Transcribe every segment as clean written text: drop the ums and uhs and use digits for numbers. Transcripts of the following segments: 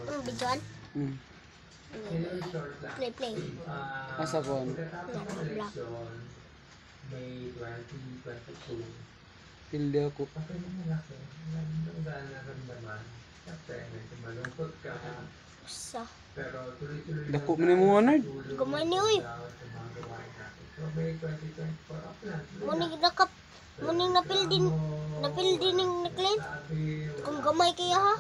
Bijuan? Play. Asa po? Black. May 2022. Pildi ako. Sa. Dako mo na mo Nard. Gamay ni uy. Muning nakap. Muning napil din ng na-claim. Kung gamay kaya ha.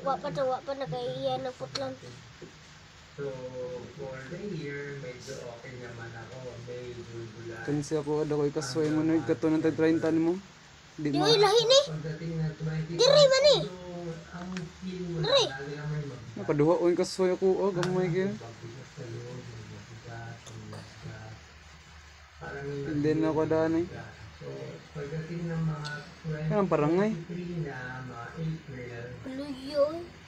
Wa pa na kay iya ng putlan. So, for the year, medyo okay naman ako. May bulbulan. Kansi ako ada ko ikasway mo Nard kato ng tag 30 mo. Di Di mo. uy lahi ni. Pagdating na 20, Diri man ni. ang feeling mo Diri. na lalo naman Nakaduha ko ikasway ako gamay kaya. Hindi na ako daan eh. So, pagdating ng mga Anong parangay? 23 na, mga April, Luyo.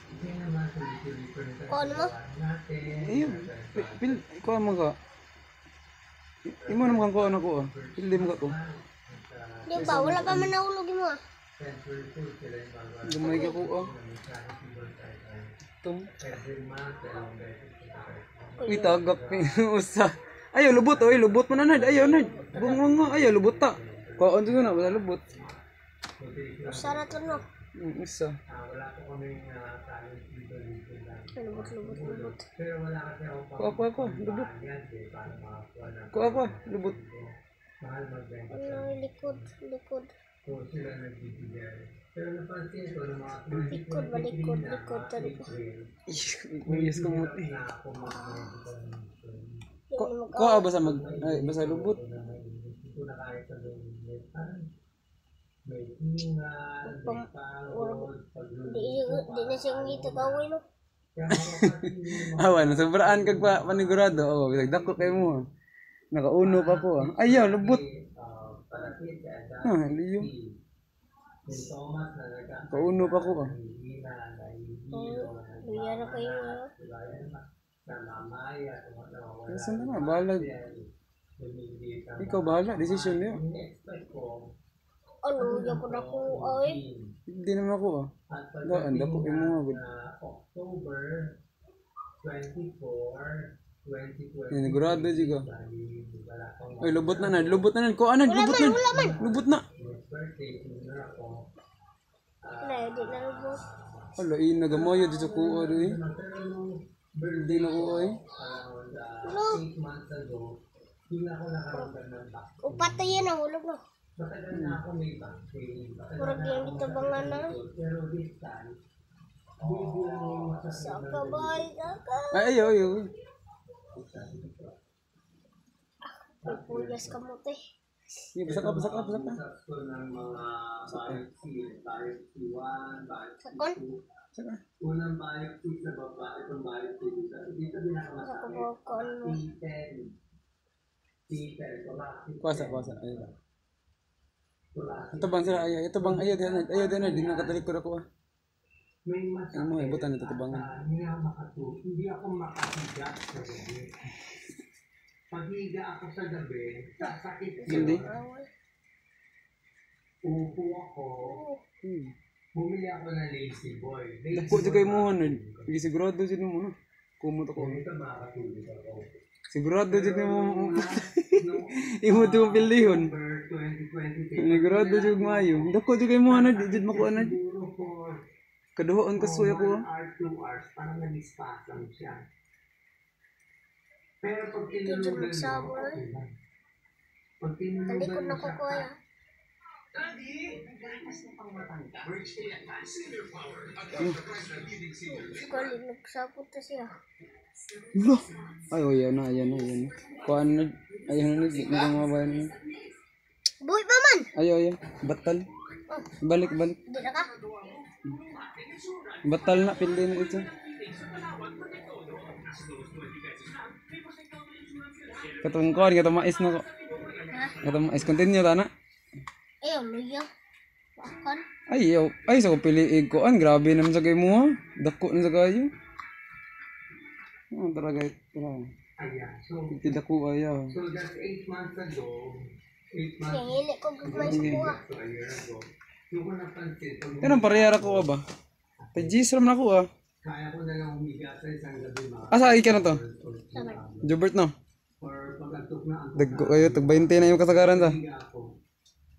hindi naman tuloy-tuloy pa rin Kung ano mo? natin. Ayun. Pil ko mo ka. Imo naman ko ano ko ah. Pildi mo ka ko. Di ba? Wala pa man nahulog mo ah. Gamay ka ko ah. Tum. Uy tagak usa. Ayo lubot oy, lubot man na Nard. Ayo Nard. Bungong nga ayo lubot ta. Kaon to na wala lubot. Sara to no. Isa. Wala po kami talent dito. Lubot. Pero wala kasi ako Ko lubot. para makakuha ng Ko lubot. mahal magbenta. Ano likod. So sila nagbibigay. Pero napansin ko na mga Likod ba likod tadi ko. Yes ko mo. na ako magbenta ng Ko basa mag ay basa lubot. ito na kahit sa doon. Parang may hingal, may pagod, Di na siya ngito kaway no. Kaya makapansin Awan sobraan kag pa panigurado. Oh, dako kay mo. Nakauno pa ko ah. Ayaw lubot. palapit sa Ah, liyo. May Thomas na nagkakaroon Kauno pa ko ah. hihina, Luya na kayo nga. namamaya, wala. Kasi na bahala. Ikaw bahala, desisyon niyo. In-expect ko, Ano, ya po na ko ay. Hindi naman ako ah. at Daan dako kay mo agad. October 24, 2020. Sinigurado juga. Wala akong Ay lubot na lubot na ko anan, lubot na. Lubot na. birthday, senior ako. Wala, di na lubot. Ala inagamoyo dito ko ori. Pero nung Hindi na ko ay. around 8 months ago, hindi ako nakaramdam ng back. Upatay yan ang hulog no. Matagal na ako may back pain. Murag yan dito bangan na. Pero this time, biglang yung Sa masakit kabay, saka. Ay ayo. Puyas ka mo te. Sige, basa ka. Usap ko ng mga biopsy 1, biopsy Sakon? 2. Unang biopsy sa baba, itong biopsy dito. Dito Sa pinakamasakit. kabakon mo. T10. T10. Kuasa. Ayo. Ito bang sila ayo. Ito bang ayo din din nakatalikod ako ah. May Ano mo ibutan nito tibangan. Hindi ako makahiga sa gabi. Paghiga ako sa gabi, sasakit ko. Hindi. Upo ako. Bumili ako ng lazy boy. Dako di kay mo Nard. Hindi sigurado jud mo no. Kumot ako. Ito makakatulog ako. Sigurado jud mo. Imo to pilihon. November 2023. Sigurado jud maayo. Dako di kay mo Nard, di jud makuha Nard. Siguro for Kaduhoon ka suya ko. 1 hour, 2 hours, parang nag-spasm siya. Pero pag tinulugan mo, okay lang. Pag tinulugan Talikod mo na ko siya, kuya. Sekali nagsapot na siya. Lo. Ay, ayan na. Kuan na. Ayan na, di ko mabayan na. Buhay pa man! Ayo. Batal. Balik. Di na ka? Batal na, pildi na ito. Katong kuan, katong mais na ko. Katong mais, continue ta na. Ayaw, luya. Bakon. Ay, sa ko piliig ko. Grabe naman sa kayo mo ha. Dako na sa kayo. Talaga. ayan. So Dako ayaw. that's 8 months ago. 8 months Yung hili ko gagmay sa kuha. to a year ago. Yung ko napansin, pag Kanang parehara ko ba? Pajis ram na ako ah. Kaya ko na lang humiga sa isang gabi mga Asa lagi ka na to? Saman. Jobert no? or pag-antok na ang Dagko kayo, tag 20 na yung kasagaran sa. higa ako.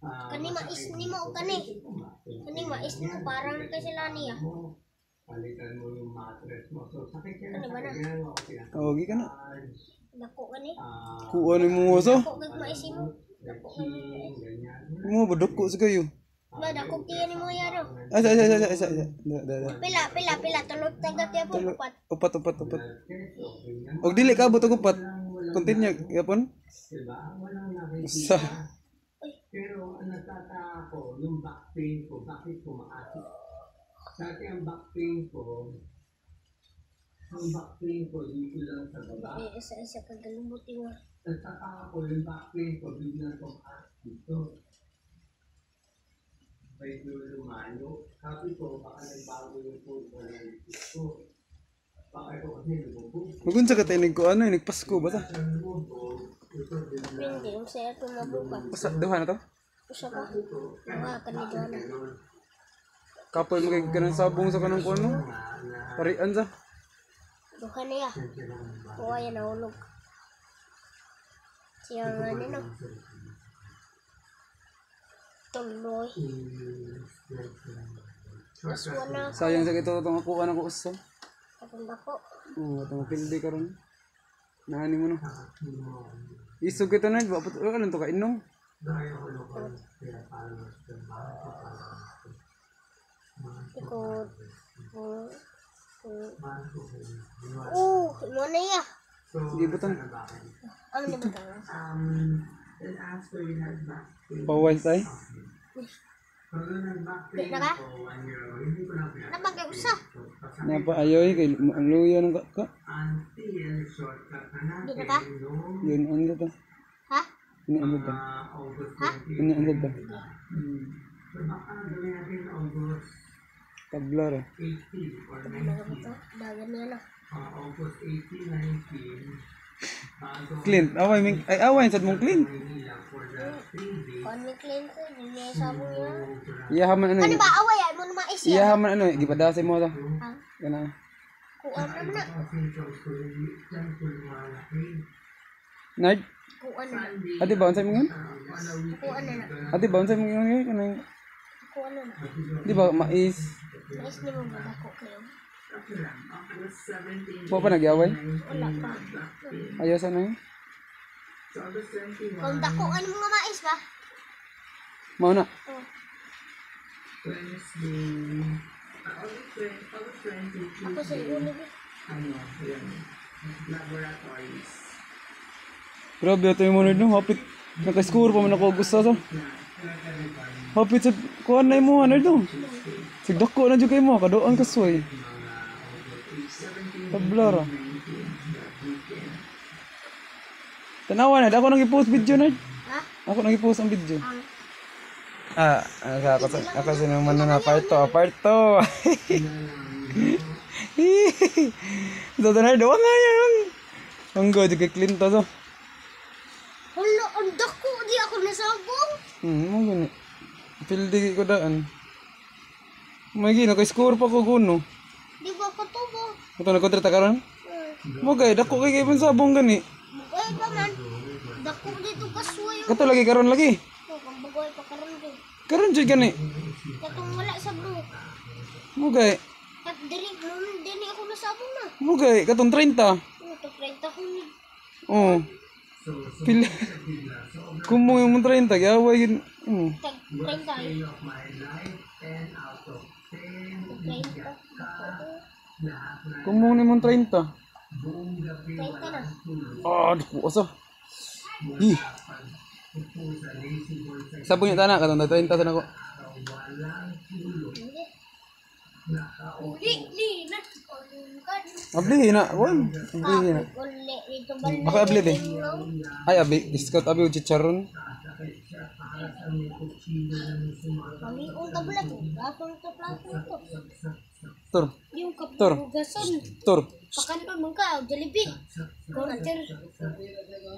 Kani mais ni mo o kani. Kani mais ni mo parang kay sila niya. Palitan mo yung mattress mo. So, sakit yan. Ano ba na? Sakit yan. Ako pinatawag. Tawagi ka na. Dako kani. Kuha ni mo so. Dako kay mais mo. Dako kay mais. Ganyan. Mo badako sa kayo. Ba dako tiyan ni mo yaro. Asa. Pila tulog taga tiya po upat. Upat. Og dili ka buto upat. Continue yapon. Diba? Walang nakikita. Sa. Pero ang nagtataka ko, yung back pain ko, bakit kumaati? Dati ang back pain ko dito lang sa baba. Isa kagalumot yung Nagtataka ko yung back pain ko, biglang kumaati dito. Medyo lumayo. Sabi ko, baka nagbago yung food ko ng isip ko. Baka ito kasi lumubog. Magunsa ka tayo nagko ano, nagpasko ba ta? Sa lumubog, ito din na. hindi yung saya ito mabuka. Usa duha na to. Usa pa. Mga kanidwa na. Kapal mo kay kanang sabong sa kanang kuno. Parian sa. Duha niya. Kuha yan nahulog. Siya nga nino. Tuloy. Aswa na. Sayang sa ito itong kuha na ko usa. Katong dako. Oo, itong pildi karon. Naani mo no. Isog ito na, ba puto alam to ka inom. Ikot. Mo na ya. Sige butang. Ang di ba tanga? And after you had back pain, Pawal tay. pag nag-back pain Di na ka? ko, 1 year old, hindi ko na pinag- Nabagay usa. Nya pa ayoy kay ang luya ng ka. Until shortcut na Di na natin ka? nung Yun ang to. Ha? Ini ang to. August Ha? 20. Ini ang to. So baka gawin natin August Tabla ra. 18 or Ano nga ba 19. to? Dagan niya na. August 18, 19. Bago Clint, away ming ay away sad mong Clint. Manila for the 3 days. Kuan ni Clint ko. Hindi niya sabong niya. Iyahaman ano. Ano ba away ay mo na mais yan? Iyahaman ano, gipadasay mo ta. Ha? Kana. Kuan na na. Symptoms ko rin, dyan ko lumalaki. Nard, Kuan na. ate ba unsay mo yun? Kuan na na. Ate ba unsay mo yun? Kanang Kuan na na. di ba mais? Mais ni mo ba dako kayo? Mo pa nagyaway? Wala pa. Ayaw sa na yun? Kung dako ano mga mais ba? Mao na. Oh. Ako sa ulo ba? Grabe ito yung muna no, hapit. Naka-score pa man ako gusto sa. Hapit sa kuhan na mo ano do. Sigdako na jud kay mo, kadoan ka soy. Tabla ra. Tanawa na, ako nang i-post video na. Ha? Ako nang i-post ang video. Ang Ako sa naman na part 2. Ito na doon na yan. Ang god kay Clint to. hala, ang dako di ako nasabong. Mo gani. Pildi ko daan. May gino kay score pa ko kuno. Di ba ko tubo? Ito na kontrata karon. Mo gay dako kay man sabong gani. Bugoy pa man. Dako dito kasuyo. Kato lagi karon lagi. Kung bugoy pa karon ko. Karon jud gani. Katong wala sa blue. Mo gay. Kat diri nun din ako nasabong na. Mo gay katong 30. Ito 30 ko ni. Oh. Pila. Kumo yung 30 gaway yun. Tag 30. of my life, 10 out of 10. 30. Kumo ni mong 30. buong gabi 30 na. Ah, dako asa. Hi. Sabon yung tanak katong 30 sa nako. Hindi. Uli ni na. Abli na, wan. Abli na. Uli dito balik. Ako abli de. Ay abi, discount abi chicharon. Kami ang tabla ko. Atong to plato to. Tur. Yung Tur. kapugason. Tur. Pakan pa man ka, Jollibee. Gorder.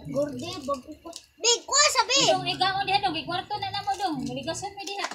Gorde, bago pa. Big, kuha sabi! Dong, ikaw diha dong, kwarto na namo dong. Muligasan mi diha.